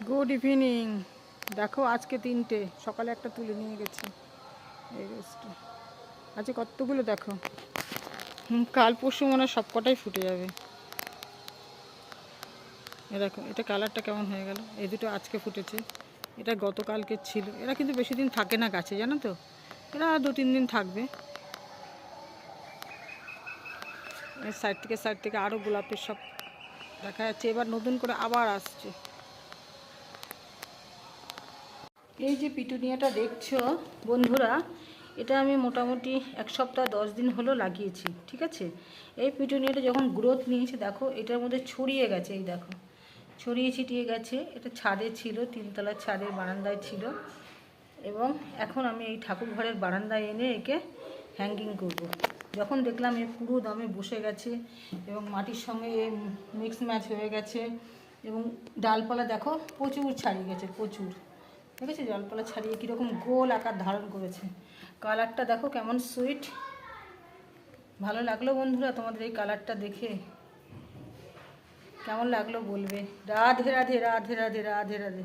Good evening. দেখো আজকে 3টে, সকালে একটা তুলে নিয়ে গেছি এই গাছটা। আজকে কতগুলো দেখো। কাল পরশু মনে হয় সব কটাই ফুটে যাবে। এ দেখো এটা কালারটা কেমন হয়ে গেল। এই দুটো আজকে ফুটেছে, এটা গতকালকে ছিল। এরা কিন্তু বেশি দিন থাকে না গাছে, জানো তো, এরা 2-3 দিন থাকবে। এর সাইড থেকে আরও গোলাপের সব দেখা যাচ্ছে, এবার নতুন করে আবার আসছে। এই যে পিটুনিয়াটা দেখছো বন্ধুরা, এটা আমি মোটামুটি 1 সপ্তাহ 10 দিন হলো লাগিয়েছি, ঠিক আছে। এই পিটুনিয়াটা যখন গ্রোথ নিয়েছে দেখো, এটার মধ্যে ছড়িয়ে গেছে, এই দেখো ছড়িয়ে ছিটিয়ে গেছে। এটা ছাদে ছিল, 3তলার ছাদের বারান্দায় ছিল, এবং এখন আমি এই ঠাকুর ঘরের বারান্দায় এনে একে হ্যাঙ্গিং করব। যখন দেখলাম এ পুরো দমে বসে গেছে এবং মাটির সঙ্গে এ মিক্স ম্যাচ হয়ে গেছে, এবং ডালপালা দেখো প্রচুর ছাড়িয়ে গেছে, প্রচুর, ঠিক আছে। ডালপালা ছাড়িয়ে কীরকম গোল আকার ধারণ করেছে। কালারটা দেখো কেমন সুইট। ভালো লাগলো বন্ধুরা তোমাদের এই কালারটা দেখে? কেমন লাগলো বলবে। রাধে রাধে রাধে রাধে রাধে রাধে।